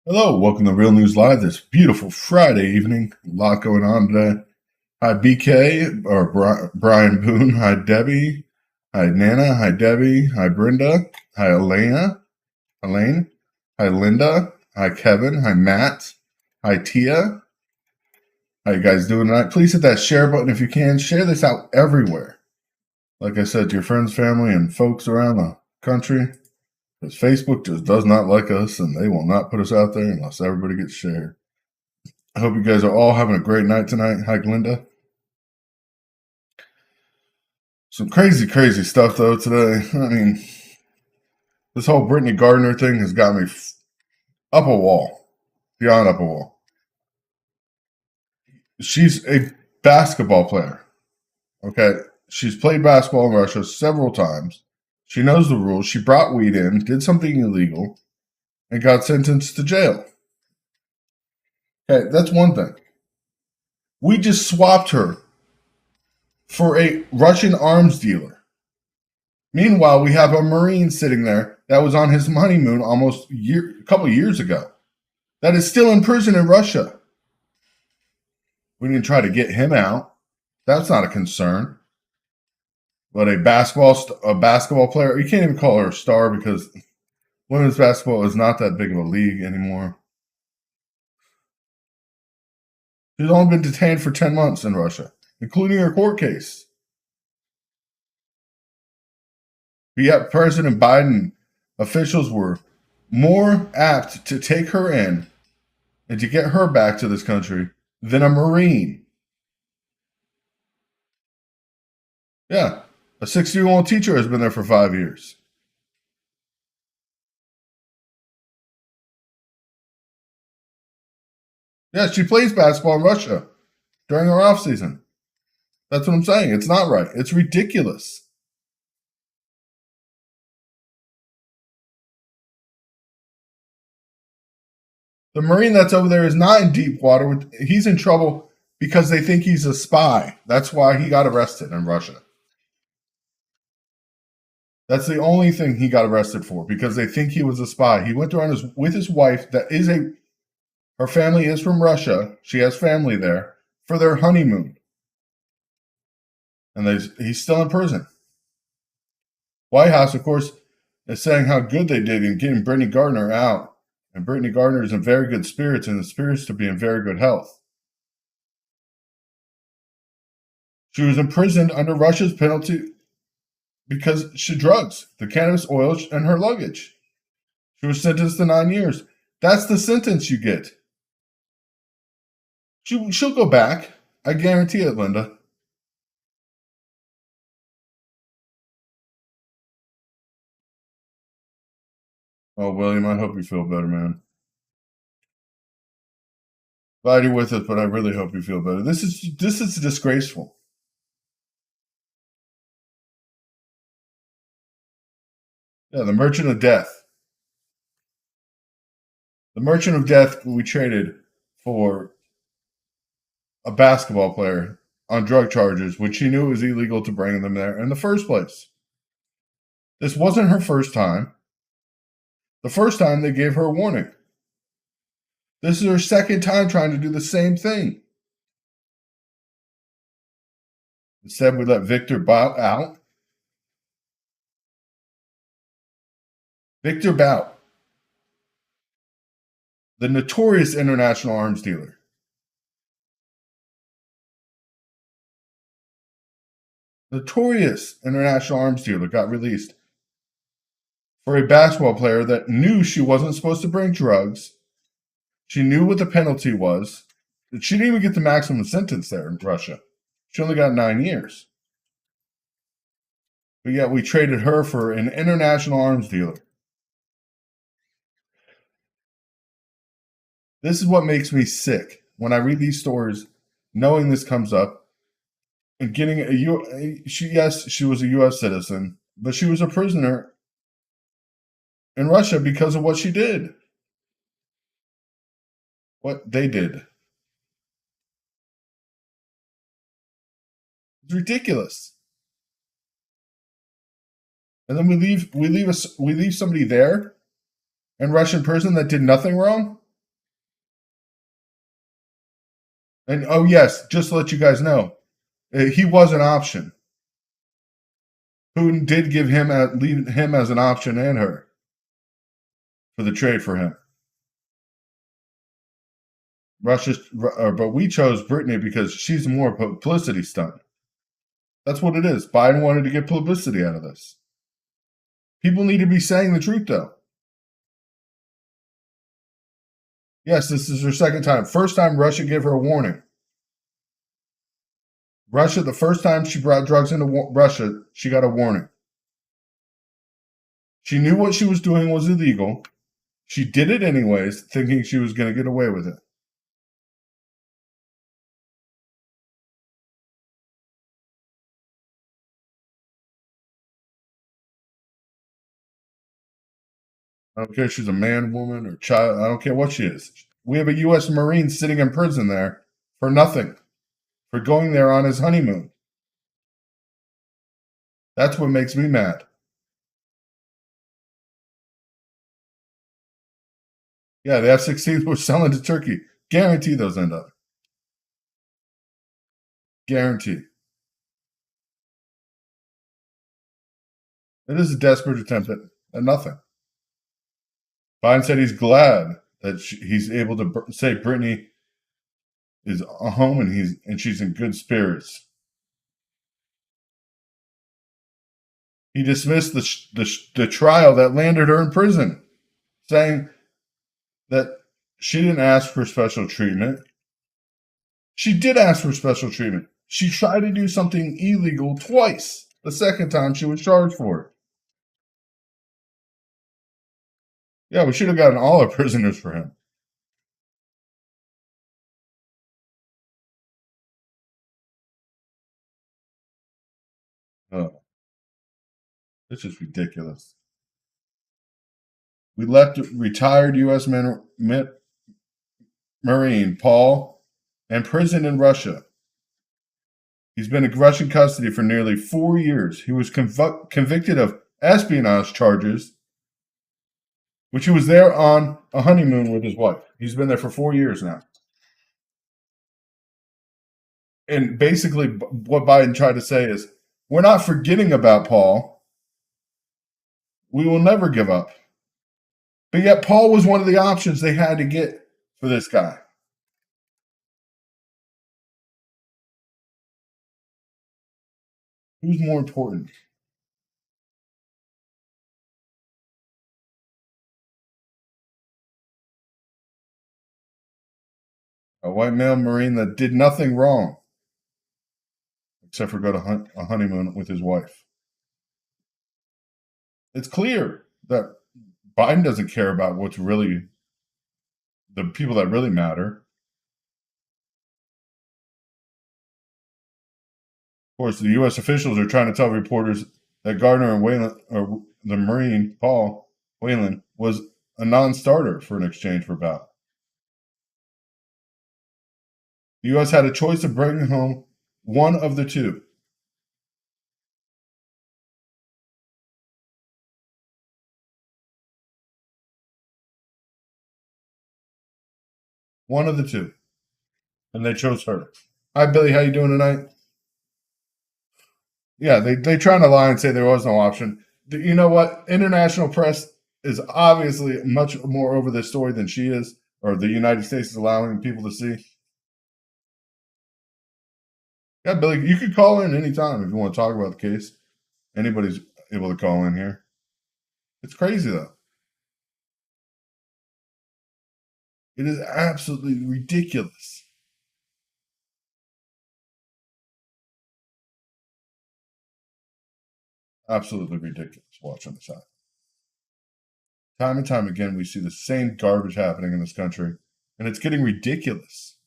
Hello, welcome to Real News Live this beautiful Friday evening. A lot going on today. Hi, BK, or Brian Boone. Hi, Debbie. Hi, Nana. Hi, Debbie. Hi, Brenda. Hi, Elaine. Hi, Linda. Hi, Kevin. Hi, Matt. Hi, Tia. How you guys doing tonight? Please hit that share button if you can. Share this out everywhere. Like I said, to your friends, family, and folks around the country. Because Facebook just does not like us, and they will not put us out there unless everybody gets shared. I hope you guys are all having a great night tonight. Hi, Glinda. Some crazy stuff, though, today. I mean, this whole Brittany Gardner thing has got me up a wall, beyond up a wall. She's a basketball player, okay? She's played basketball in Russia several times. She knows the rules. She brought weed in, did something illegal, and got sentenced to jail. Okay, that's one thing. We just swapped her for a Russian arms dealer. Meanwhile, we have a Marine sitting there that was on his honeymoon a couple of years ago that is still in prison in Russia. We didn't try to get him out. That's not a concern. But a basketball player, you can't even call her a star because women's basketball is not that big of a league anymore. She's only been detained for 10 months in Russia, including her court case. But yet President Biden officials were more apt to take her in and to get her back to this country than a Marine. Yeah, a 60-year-old teacher has been there for 5 years. Yeah, she plays basketball in Russia during her off season. That's what I'm saying. It's not right. It's ridiculous. The Marine that's over there is not in deep water. He's in trouble because they think he's a spy. That's why he got arrested in Russia. That's the only thing he got arrested for, because they think he was a spy. He went around with his wife her family is from Russia. She has family there for their honeymoon. And he's still in prison. White House, of course, is saying how good they did in getting Brittany Gardner out. And Brittany Gardner is in very good spirits, and the spirits to be in very good health. She was imprisoned under Russia's penalty because she drugs, the cannabis oil, and her luggage. She was sentenced to 9 years. That's the sentence you get. She'll go back. I guarantee it, Linda. Oh, William, I hope you feel better, man. Glad you're with us, but I really hope you feel better. This is disgraceful. Yeah, the Merchant of Death. The Merchant of Death we traded for a basketball player on drug charges, which she knew it was illegal to bring them there in the first place. This wasn't her first time. The first time they gave her a warning. This is her second time trying to do the same thing. Instead, we let Victor Bout out. Victor Bout, the notorious international arms dealer. Notorious international arms dealer got released for a basketball player that knew she wasn't supposed to bring drugs. She knew what the penalty was. She didn't even get the maximum sentence there in Russia. She only got 9 years. But yet we traded her for an international arms dealer. This is what makes me sick when I read these stories, knowing this comes up, and getting she was a U.S. citizen, but she was a prisoner in Russia because of what she did, what they did. It's ridiculous. And then we leave somebody there in Russian prison that did nothing wrong. And oh yes, just to let you guys know, he was an option. Putin did leave him as an option and her for the trade for him. But we chose Brittany because she's more publicity stunt. That's what it is. Biden wanted to get publicity out of this. People need to be saying the truth, though. Yes, this is her second time. First time, Russia gave her a warning. Russia, the first time she brought drugs into Russia, she got a warning. She knew what she was doing was illegal. She did it anyways, thinking she was going to get away with it. I don't care if she's a man, woman, or child. I don't care what she is. We have a U.S. Marine sitting in prison there for nothing, for going there on his honeymoon. That's what makes me mad. Yeah, the F-16s we're selling to Turkey. Guarantee those end up. Guarantee. It is a desperate attempt at nothing. Biden said he's glad that he's able to say Brittany is home and she's in good spirits. He dismissed the trial that landed her in prison, saying that she didn't ask for special treatment. She did ask for special treatment. She tried to do something illegal twice. The second time she was charged for it. Yeah, we should have gotten all our prisoners for him. Oh, this is ridiculous. We left retired U.S. Marine Paul imprisoned in Russia. He's been in Russian custody for nearly 4 years. He was convicted of espionage charges, which he was there on a honeymoon with his wife. He's been there for 4 years now. And basically, what Biden tried to say is, we're not forgetting about Paul. We will never give up. But yet, Paul was one of the options they had to get for this guy. Who's more important? A white male Marine that did nothing wrong except for go to a honeymoon with his wife. It's clear that Biden doesn't care about what's really the people that really matter. Of course, the U.S. officials are trying to tell reporters that Gardner and Whelan, or the Marine Paul Whelan, was a non-starter for an exchange for bout. The U.S. had a choice of bringing home one of the two. One of the two. And they chose her. Hi, Billy. How you doing tonight? Yeah, they trying to lie and say there was no option. You know what? International press is obviously much more over this story than she is, or the United States is allowing people to see. Yeah, Billy, you could call in anytime if you want to talk about the case. Anybody's able to call in here. It's crazy, though. It is absolutely ridiculous. Absolutely ridiculous watching this happen. Time and time again, we see the same garbage happening in this country, and it's getting ridiculous.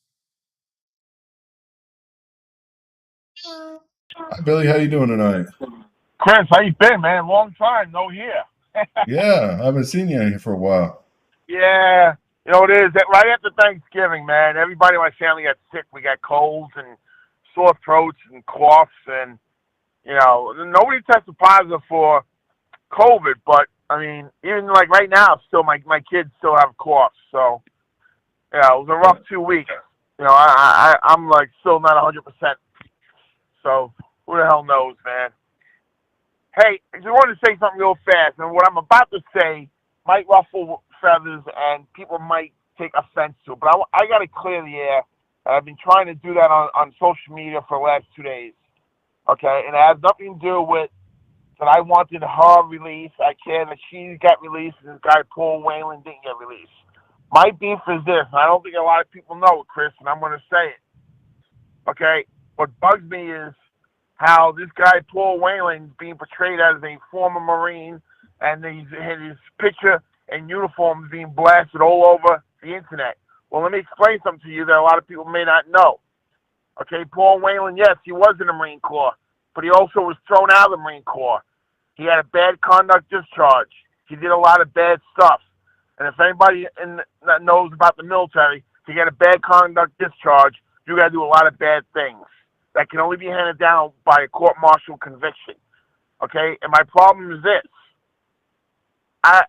Hi, Billy. How you doing tonight? Chris, how you been, man? Long time, no here. Yeah, I haven't seen you in here for a while. Yeah, you know it is. Right after Thanksgiving, man, everybody in my family got sick. We got colds and sore throats and coughs, and nobody tested positive for COVID. But I mean, even like right now, still my kids still have coughs. So it was a rough 2 weeks. I'm like still not 100%. So who the hell knows, man? Hey, I just wanted to say something real fast, and what I'm about to say might ruffle feathers, and people might take offense to it. But I got to clear the air. I've been trying to do that on social media for the last 2 days. Okay, and it has nothing to do with that I wanted her released. I care that she got released, and this guy Paul Whelan didn't get released. My beef is this, and I don't think a lot of people know it, Chris, and I'm going to say it. Okay, what bugs me is how this guy Paul Whelan is being portrayed as a former Marine, and his picture and uniform is being blasted all over the internet. Well, let me explain something to you that a lot of people may not know. Okay, Paul Whelan, yes, he was in the Marine Corps, but he also was thrown out of the Marine Corps. He had a bad conduct discharge. He did a lot of bad stuff. And if anybody that knows about the military, to get a bad conduct discharge, you got to do a lot of bad things that can only be handed down by a court-martial conviction. Okay, and my problem is this: I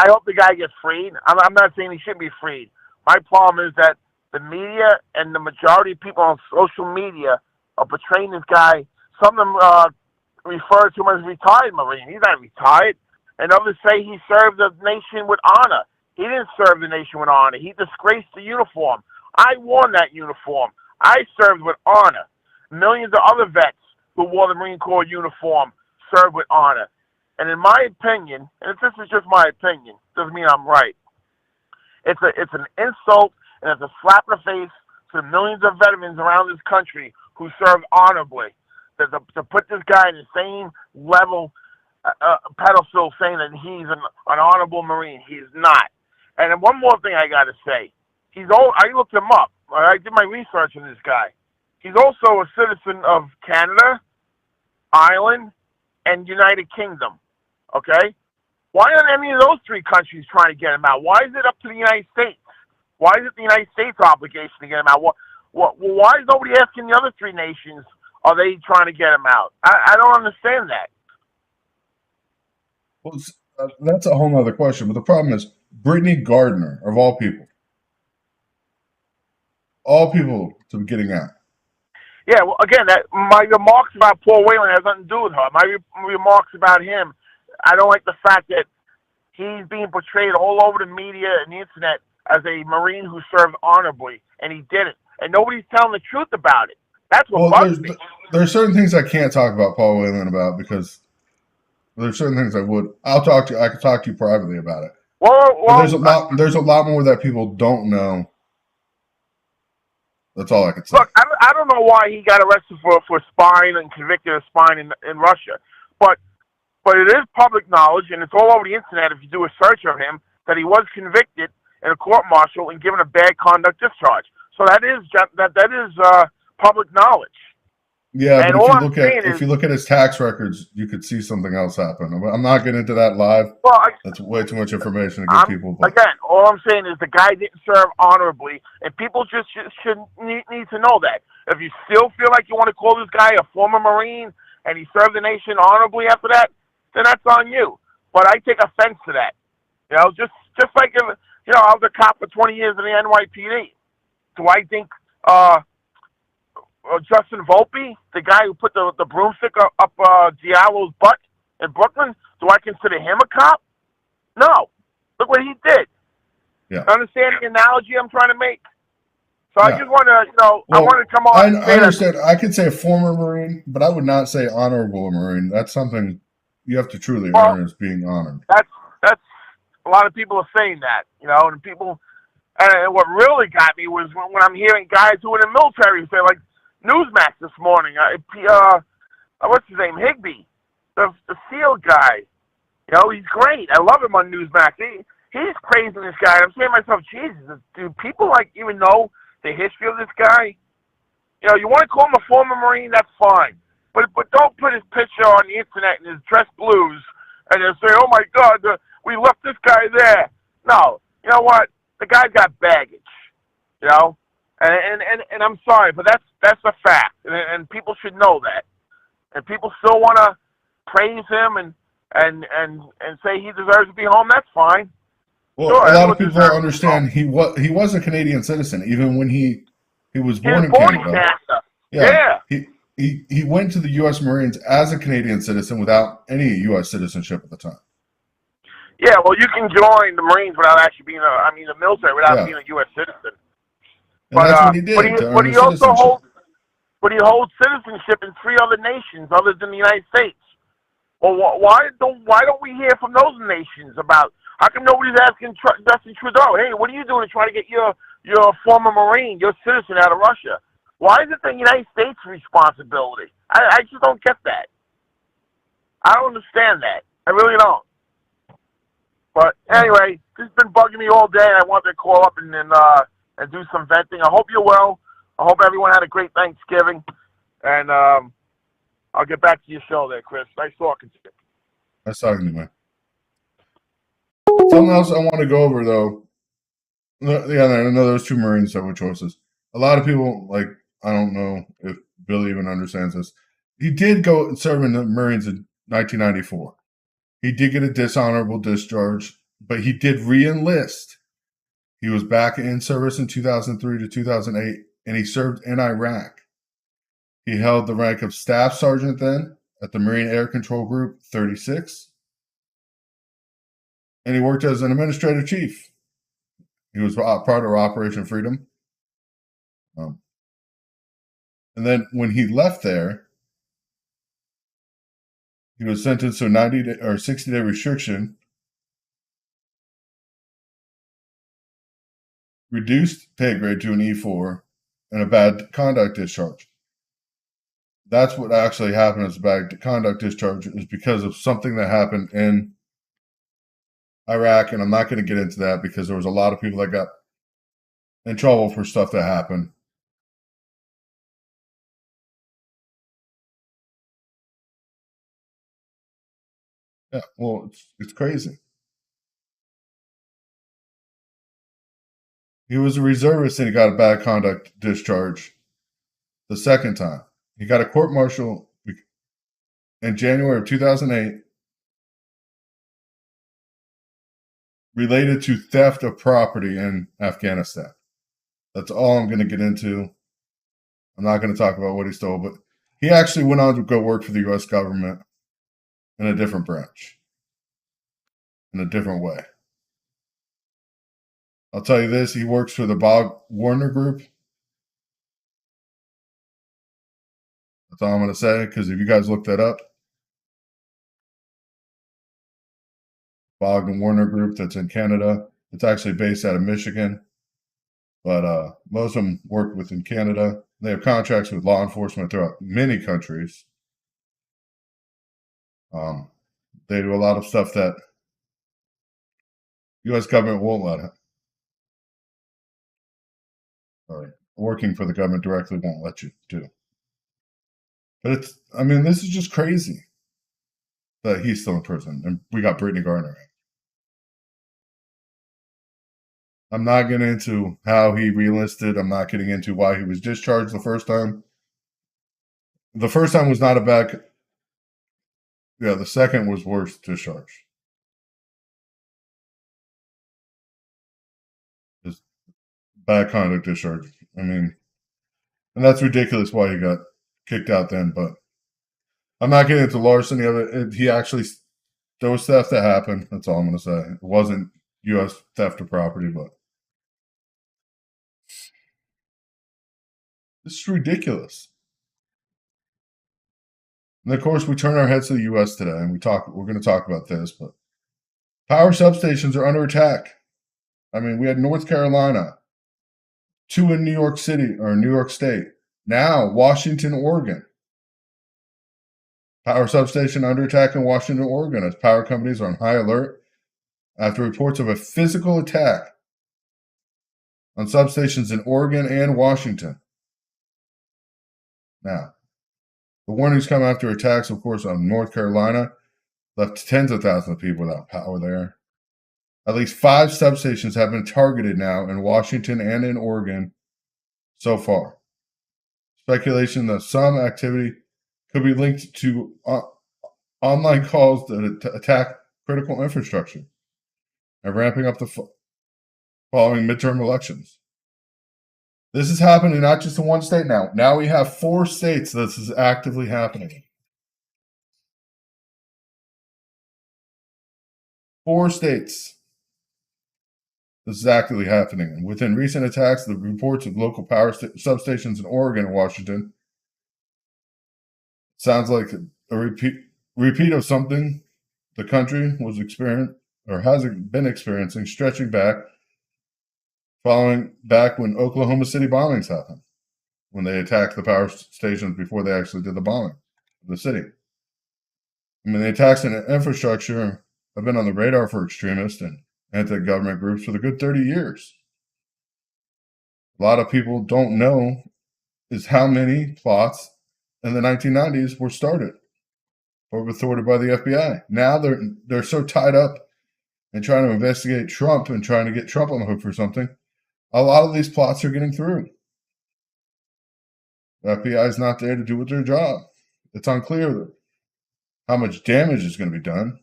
hope the guy gets freed. I'm not saying he shouldn't be freed. My problem is that the media and the majority of people on social media are portraying this guy. Some of them refer to him as a retired Marine. He's not retired. And others say he served the nation with honor. He didn't serve the nation with honor. He disgraced the uniform. I wore that uniform. I served with honor. Millions of other vets who wore the Marine Corps uniform served with honor. And in my opinion, and this is just my opinion, doesn't mean I'm right. It's an insult and it's a slap in the face to the millions of veterans around this country who served honorably. To put this guy in the same level pedestal saying that he's an honorable Marine. He's not. And then one more thing I got to say. I looked him up. I did my research on this guy. He's also a citizen of Canada, Ireland, and United Kingdom. Okay? Why aren't any of those three countries trying to get him out? Why is it up to the United States? Why is it the United States' obligation to get him out? Why is nobody asking the other three nations, are they trying to get him out? I don't understand that. Well, that's a whole other question. But the problem is, Brittany Gardner, of all people to be getting out. Yeah, well, again, my remarks about Paul Whelan has nothing to do with her. My remarks about him, I don't like the fact that he's being portrayed all over the media and the internet as a Marine who served honorably, and he didn't. And nobody's telling the truth about it. That's what bugs me. There's certain things I can't talk about Paul Whelan about because there's certain things I would. I could talk to you privately about it. Well, there's a lot more that people don't know. That's all I could say. Look, I don't know why he got arrested for spying and convicted of spying in Russia, but it is public knowledge, and it's all over the internet if you do a search of him, that he was convicted in a court-martial and given a bad conduct discharge. So that is public knowledge. Yeah, and but if you look at his tax records, you could see something else happen. I'm not getting into that live. Well, that's way too much information to give people. But again, all I'm saying is the guy didn't serve honorably, and people just should need to know that. If you still feel like you want to call this guy a former Marine and he served the nation honorably after that, then that's on you. But I take offense to that. You know, just like if, I was a cop for 20 years in the NYPD. Do I think Justin Volpe, the guy who put the broomstick up Diallo's butt in Brooklyn, do I consider him a cop? No. Look what he did. Yeah. Understand the analogy I'm trying to make? So I just want to, I want to come on. I understand. I could say former Marine, but I would not say honorable Marine. That's something you have to truly earn as being honored. That's a lot of people are saying that, and people. And what really got me was when I'm hearing guys who are in the military say, like Newsmax this morning, what's his name, Higbee, the SEAL guy. He's great. I love him on Newsmax. He's praising this guy. I'm saying to myself, Jesus, do people even know the history of this guy? You want to call him a former Marine, that's fine. But don't put his picture on the internet in his dress blues and then say, oh my God, we left this guy there. No, you know what? The guy's got baggage, and I'm sorry, but that's a fact, and people should know that. And people still want to praise him and say he deserves to be home. That's fine. Well, sure, a lot of people don't understand he was a Canadian citizen, even when he He was He was born in born in Canada. Canada. Yeah. Yeah. He went to the U.S. Marines as a Canadian citizen without any U.S. citizenship at the time. Yeah, well, you can join the Marines without actually being the military without Yeah. being a U.S. citizen. And that's what he did to earn But his he also citizenship. holds citizenship in 3 other nations other than the United States. Well, why don't we hear from those nations about? How come nobody's asking Justin Trudeau? Hey, what are you doing to try to get your former Marine, your citizen, out of Russia? Why is it the United States' responsibility? I just don't get that. I don't understand that. I really don't. But anyway, this has been bugging me all day. I wanted to call up and do some venting. I hope you're well. I hope everyone had a great Thanksgiving. And I'll get back to your show there, Chris. Nice talking to you. Nice talking to you, man. Something else I want to go over, though. Yeah, I know those 2 Marines that were choices. A lot of people, I don't know if Bill even understands this. He did go and serve in the Marines in 1994. He did get a dishonorable discharge, but he did re-enlist. He was back in service in 2003 to 2008, and he served in Iraq. He held the rank of Staff Sergeant then at the Marine Air Control Group 36, and he worked as an administrative chief. He was part of Operation Freedom. And then when he left there, he was sentenced to a 60-day restriction, reduced pay grade to an E4, and a bad conduct discharge. That's what actually happened as a bad conduct discharge, is because of something that happened in Iraq, and I'm not going to get into that because there was a lot of people that got in trouble for stuff that happened. Yeah, well, it's crazy. He was a reservist and he got a bad conduct discharge the second time. He got a court martial in January of 2008 related to theft of property in Afghanistan. That's all I'm going to get into. I'm not going to talk about what he stole, but he actually went on to go work for the U.S. government in a different branch, in a different way. I'll tell you this, he works for the Bob Warner Group. That's all I'm going to say, because if you guys look that up, Bob and Warner Group, that's in Canada. It's actually based out of Michigan, but most of them work within Canada. They have contracts with law enforcement throughout many countries. They do a lot of stuff that U.S. government won't let him. Or working for the government directly won't let you do. But this is just crazy that he's still in prison. And we got Brittany Garner. I'm not getting into how he re-enlisted. I'm not getting into why he was discharged the first time. The first time was not a bad... Yeah, the second was worse discharge. Just bad conduct discharge. And that's ridiculous why he got kicked out then, but I'm not getting into larceny of it. There was theft that happened. That's all I'm going to say. It wasn't U.S. theft of property, but this is ridiculous. And of course, we turn our heads to the U.S. today, and we're going to talk about this, but power substations are under attack. We had North Carolina, 2 in New York City or New York State. Now, Washington, Oregon. Power substation under attack in Washington, Oregon, as power companies are on high alert after reports of a physical attack on substations in Oregon and Washington. Now, the warnings come after attacks, of course, on North Carolina, left tens of thousands of people without power there. At least 5 substations have been targeted now in Washington and in Oregon so far. Speculation that some activity could be linked to online calls that attack critical infrastructure and ramping up the following midterm elections. This is happening not just in one state now. Now we have 4 states this is actively happening. 4 states. This is actively happening. And within recent attacks, the reports of local power substations in Oregon and Washington sounds like a repeat of something the country was experiencing or has been experiencing, stretching back, following back when Oklahoma City bombings happened, when they attacked the power stations before they actually did the bombing of the city. I mean, the attacks in infrastructure have been on the radar for extremists and anti-government groups for a good 30 years. A lot of people don't know is how many plots in the 1990s were started or were thwarted by the FBI. Now they're so tied up in trying to investigate Trump and trying to get Trump on the hook for something. A lot of these plots are getting through. The FBI is not there to do their job. It's unclear how much damage is going to be done.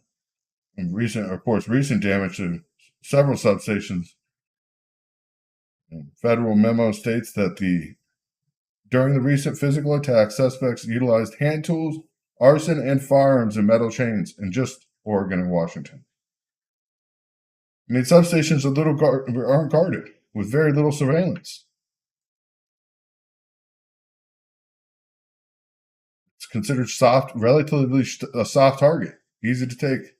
And recent damage to several substations. And federal memo states that during the recent physical attack, suspects utilized hand tools, arson, and firearms and metal chains in just Oregon and Washington. I mean, substations aren't guarded with very little surveillance. It's considered relatively a soft target, easy to take.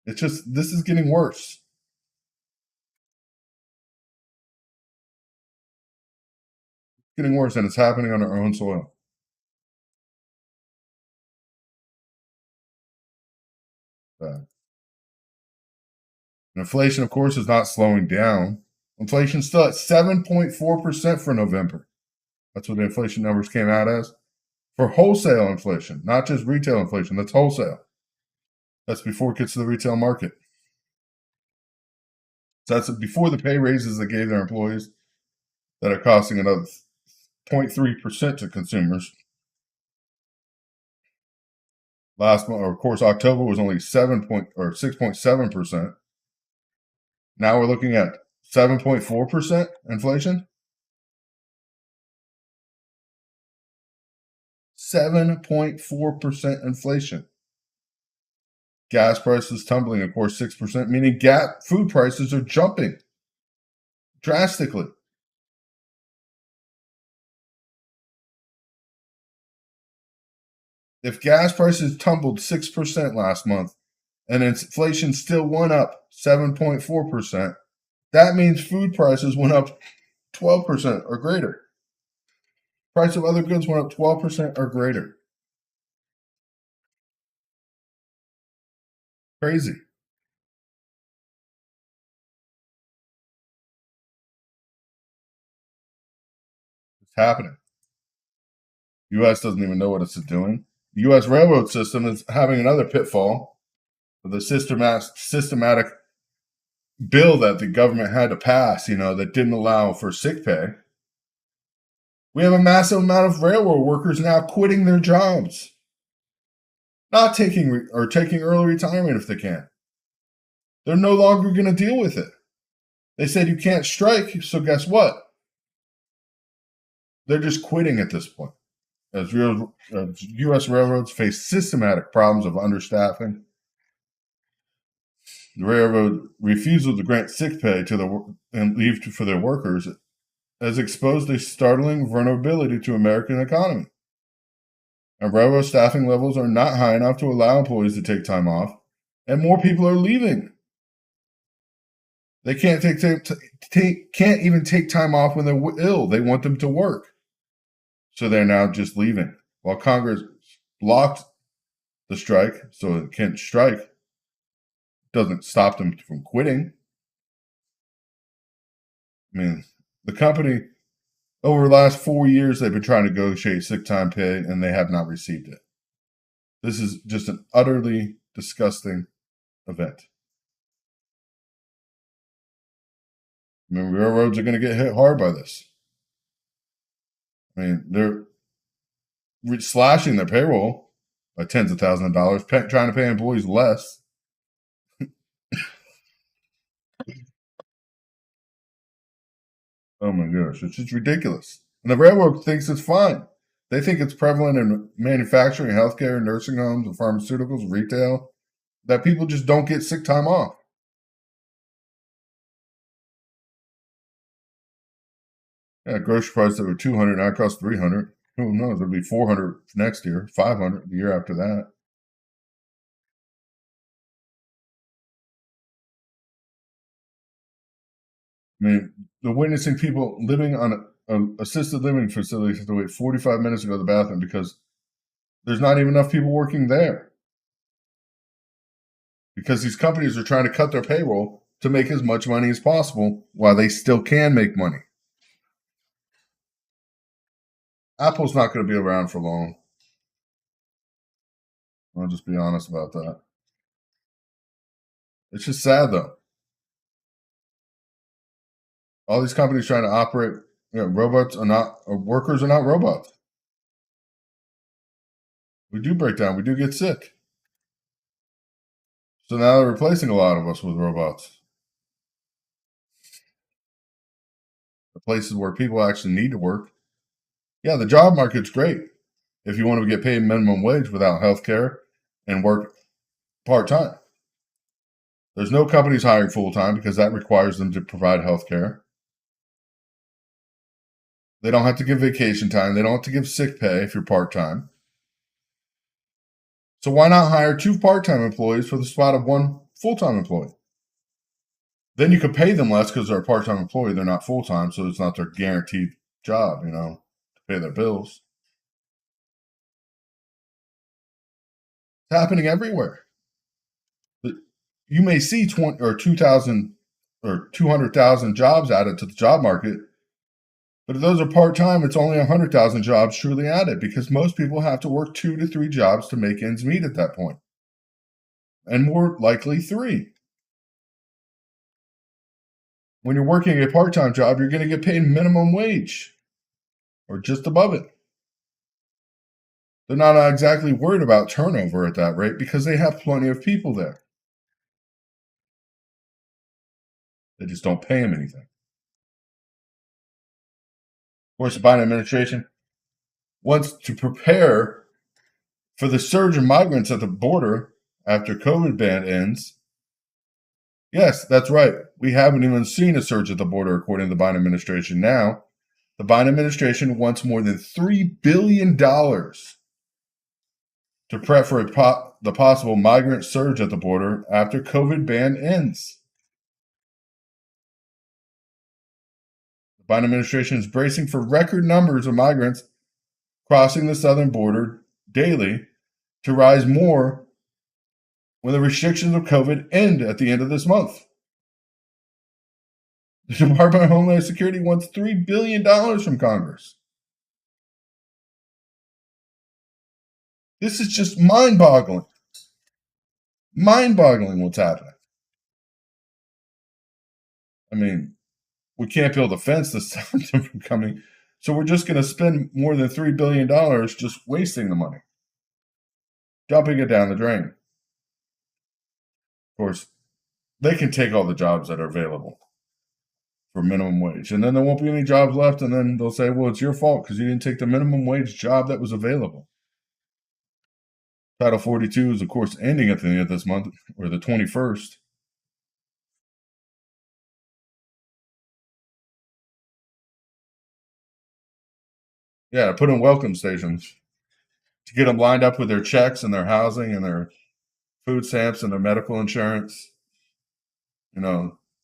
It's just, this is getting worse. It's getting worse, and it's happening on our own soil. Inflation, of course, is not slowing down. Inflation's still at 7.4% for November. That's what the inflation numbers came out as. For wholesale inflation, not just retail inflation. That's wholesale. That's before it gets to the retail market. So that's before the pay raises they gave their employees that are costing another 0.3% to consumers. Last month, or of course, October was only 6.7%. Now we're looking at 7.4% inflation. 7.4% inflation. Gas prices tumbling, of course, 6%, meaning food prices are jumping drastically. If gas prices tumbled 6% last month and inflation still went up 7.4%, that means food prices went up 12% or greater. Price of other goods went up 12% or greater. Crazy. It's happening. U.S. doesn't even know what it's doing. The U.S. railroad system is having another pitfall of the systematic bill that the government had to pass, that didn't allow for sick pay. We have a massive amount of railroad workers now quitting their jobs, not taking early retirement if they can. They're no longer going to deal with it. They said you can't strike, so guess what? They're just quitting at this point. As U.S. railroads face systematic problems of understaffing, the railroad refusal to grant sick pay and leave for their workers has exposed a startling vulnerability to American economy. And railroad staffing levels are not high enough to allow employees to take time off, and more people are leaving. They can't even take time off when they're ill. They want them to work. So they're now just leaving. While Congress blocked the strike, so it can't strike, doesn't stop them from quitting. I mean, the company, over the last 4 years, they've been trying to negotiate sick time pay, and they have not received it. This is just an utterly disgusting event. I mean, railroads are going to get hit hard by this. I mean, they're slashing their payroll by tens of thousands of dollars, trying to pay employees less. Oh my gosh, it's just ridiculous. And the railroad thinks it's fine. They think it's prevalent in manufacturing, healthcare, nursing homes, and pharmaceuticals, retail, that people just don't get sick time off. Yeah, grocery prices that were 200 now cost 300. Who knows? It'll be 400 next year, 500 the year after that. I mean, the witnessing people living on assisted living facilities have to wait 45 minutes to go to the bathroom because there's not even enough people working there. Because these companies are trying to cut their payroll to make as much money as possible while they still can make money. Apple's not going to be around for long. I'll just be honest about that. It's just sad though. All these companies trying to operate, robots are not, or workers are not robots. We do break down. We do get sick. So now they're replacing a lot of us with robots. The places where people actually need to work. Yeah, the job market's great if you want to get paid minimum wage without health care and work part time. There's no companies hiring full time because that requires them to provide health care. They don't have to give vacation time. They don't have to give sick pay if you're part time. So why not hire 2 part time employees for the spot of 1 full time employee? Then you could pay them less because they're a part time employee. They're not full time, so it's not their guaranteed job, to pay their bills. It's happening everywhere. You may see 20 or 2,000 or 200,000 jobs added to the job market, but if those are part time, it's only 100,000 jobs truly added because most people have to work 2 to 3 jobs to make ends meet at that point, and more likely 3. When you're working a part time job, you're going to get paid minimum wage or just above it. They're not exactly worried about turnover at that rate because they have plenty of people there. They just don't pay them anything. Of course, the Biden administration wants to prepare for the surge of migrants at the border after COVID ban ends. Yes, that's right. We haven't even seen a surge at the border, according to the Biden administration. Now, the Biden administration wants more than $3 billion to prep for the possible migrant surge at the border after COVID ban ends. The Biden administration is bracing for record numbers of migrants crossing the southern border daily to rise more when the restrictions of COVID end at the end of this month. The Department of Homeland Security wants $3 billion from Congress. This is just mind-boggling. Mind-boggling what's happening. I mean, we can't build a fence to stop them from coming, so we're just going to spend more than $3 billion just wasting the money, dumping it down the drain. Of course, they can take all the jobs that are available for minimum wage, and then there won't be any jobs left, and then they'll say, well, it's your fault because you didn't take the minimum wage job that was available. Title 42 is, of course, ending at the end of this month, or the 21st. Yeah, put in welcome stations to get them lined up with their checks and their housing and their food stamps and their medical insurance.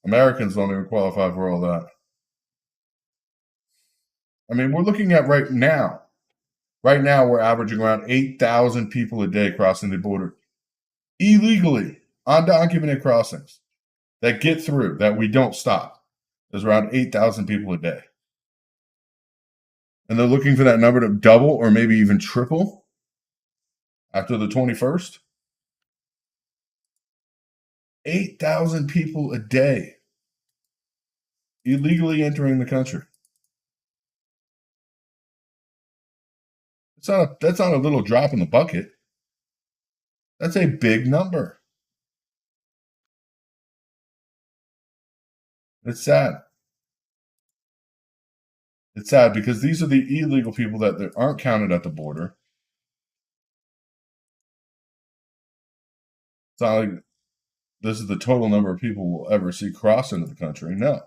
Americans don't even qualify for all that. I mean, we're looking at right now, we're averaging around 8,000 people a day crossing the border illegally, undocumented crossings that get through, that we don't stop. There's around 8,000 people a day. And they're looking for that number to double or maybe even triple after the 21st. 8,000 people a day illegally entering the country. That's not a little drop in the bucket. That's a big number. It's sad. It's sad because these are the illegal people that aren't counted at the border. It's not like this is the total number of people we'll ever see cross into the country. No.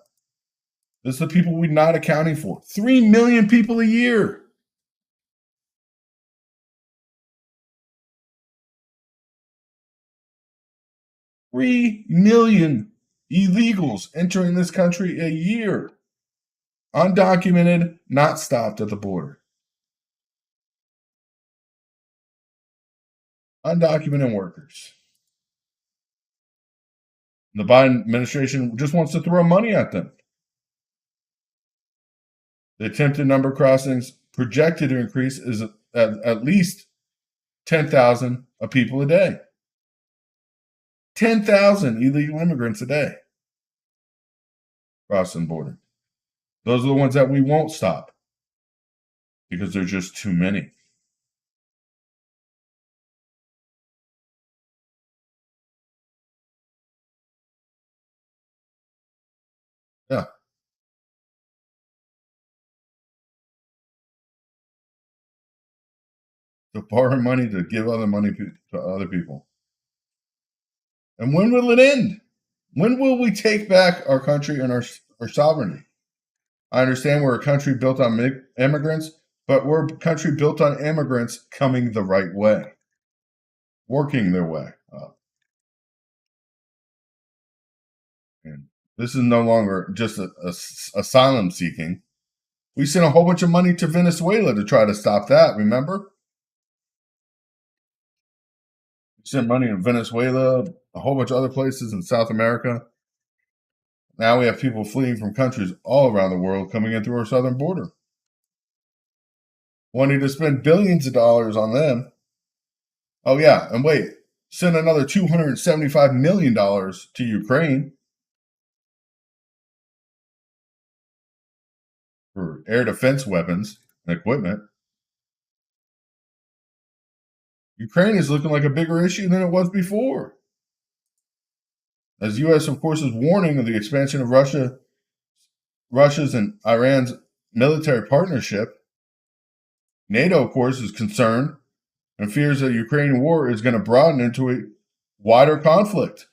This is the people we're not accounting for. 3 million people a year. Three million illegals entering this country a year. Undocumented, not stopped at the border. Undocumented workers. The Biden administration just wants to throw money at them. The attempted number of crossings projected to increase is at least 10,000 of people a day. 10,000 illegal immigrants a day crossing the border. Those are the ones that we won't stop because there's just too many. Yeah. To borrow money to give other money to other people. And when will it end? When will we take back our country and our sovereignty? I understand we're a country built on immigrants, but we're a country built on immigrants coming the right way, working their way up. And this is no longer just asylum seeking. We sent a whole bunch of money to Venezuela to try to stop that, remember? We sent money to Venezuela, a whole bunch of other places in South America. Now we have people fleeing from countries all around the world coming in through our southern border, wanting to spend billions of dollars on them. Oh, yeah, and wait, send another $275 million to Ukraine for air defense weapons and equipment. Ukraine is looking like a bigger issue than it was before. As the U.S., of course, is warning of the expansion of Russia's and Iran's military partnership, NATO, of course, is concerned and fears that the Ukraine war is going to broaden into a wider conflict,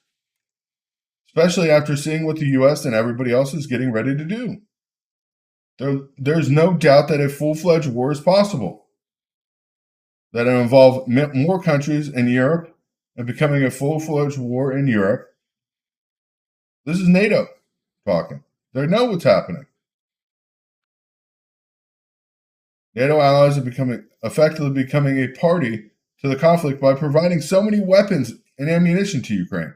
especially after seeing what the U.S. and everybody else is getting ready to do. There's no doubt that a full-fledged war is possible, that it involves more countries in Europe and becoming a full-fledged war in Europe. This is NATO talking. They know what's happening. NATO allies are effectively becoming a party to the conflict by providing so many weapons and ammunition to Ukraine,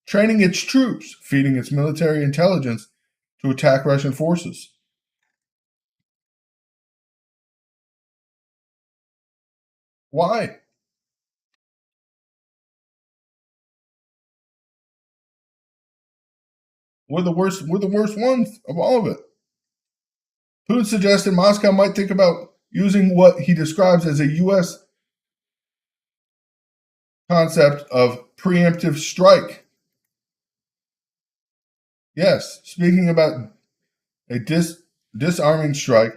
training its troops, feeding its military intelligence to attack Russian forces. Why? We're the worst ones of all of it. Putin suggested Moscow might think about using what he describes as a U.S. concept of preemptive strike. Yes, speaking about a disarming strike,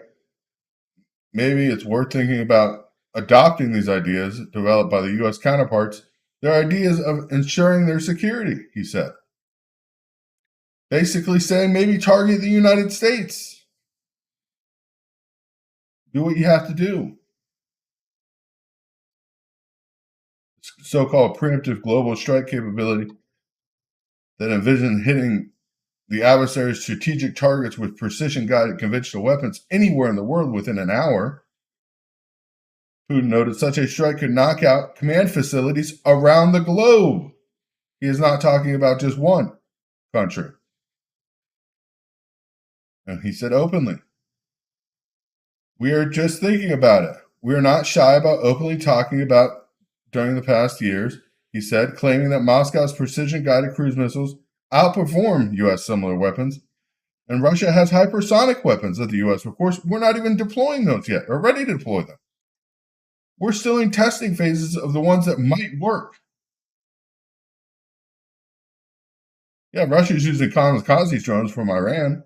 maybe it's worth thinking about adopting these ideas developed by the U.S. counterparts. They're ideas of ensuring their security, he said. Basically saying maybe target the United States. Do what you have to do. So-called preemptive global strike capability that envisions hitting the adversary's strategic targets with precision-guided conventional weapons anywhere in the world within an hour. Putin noted such a strike could knock out command facilities around the globe. He is not talking about just one country. And he said openly, we are just thinking about it. We are not shy about openly talking about during the past years, he said, claiming that Moscow's precision-guided cruise missiles outperform U.S. similar weapons, and Russia has hypersonic weapons that the U.S., of course, we're not even deploying those yet, or ready to deploy them. We're still in testing phases of the ones that might work. Yeah, Russia's using kamikaze drones from Iran.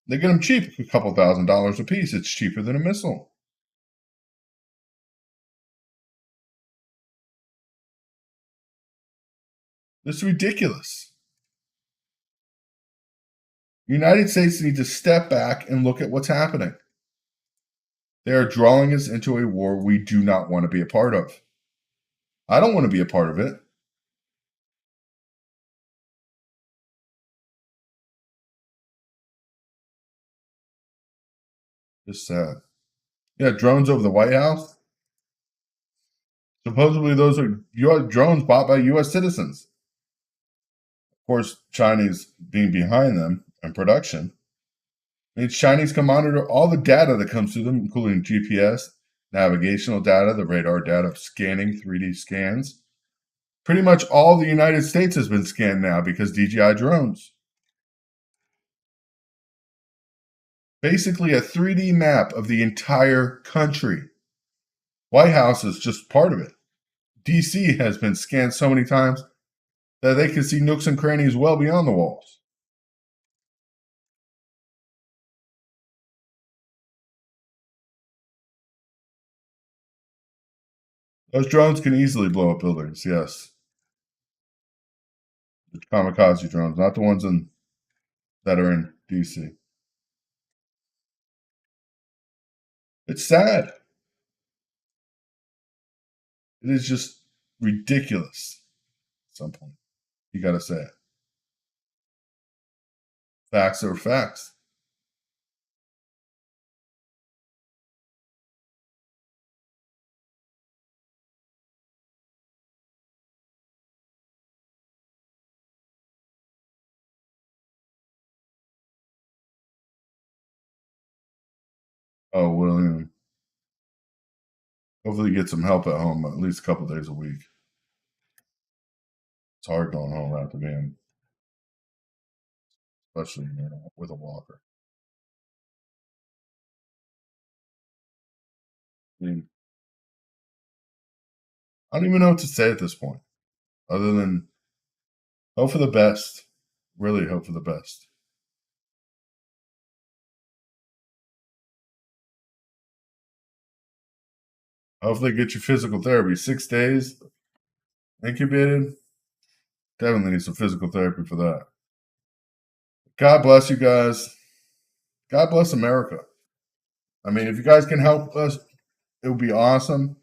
They get them cheap, a couple $1,000s a piece. It's cheaper than a missile. This is ridiculous. The United States needs to step back and look at what's happening. They are drawing us into a war we do not want to be a part of. I don't want to be a part of it. Just sad. Yeah, drones over the White House. Supposedly those are US drones bought by U.S. citizens. Of course, Chinese being behind them in production means Chinese can monitor all the data that comes to them, including GPS, navigational data, the radar data, scanning, 3D scans. Pretty much all the United States has been scanned now because DJI drones. Basically a 3D map of the entire country. White House is just part of it. DC has been scanned so many times that they can see nooks and crannies well beyond the walls. Those drones can easily blow up buildings, yes. The kamikaze drones, not the ones that are in DC. It's sad. It is just ridiculous at some point. You got to say it. Facts are facts. Oh, William. Hopefully, get some help at home at least a couple days a week. It's hard going home after being, especially with a walker. I mean, I don't even know what to say at this point, other than hope for the best. Really hope for the best. Hopefully, get your physical therapy. 6 days incubated. Definitely need some physical therapy for that. God bless you guys. God bless America. I mean, if you guys can help us, it would be awesome.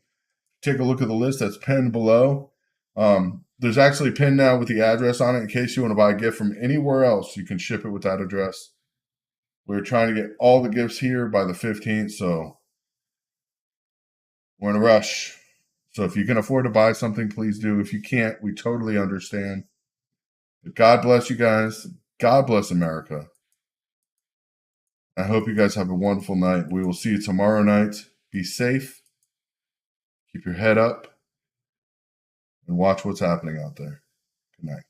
Take a look at the list that's pinned below. There's actually a pin now with the address on it in case you want to buy a gift from anywhere else. You can ship it with that address. We're trying to get all the gifts here by the 15th, so we're in a rush. So if you can afford to buy something, please do. If you can't, we totally understand. But God bless you guys. God bless America. I hope you guys have a wonderful night. We will see you tomorrow night. Be safe. Keep your head up. And watch what's happening out there. Good night.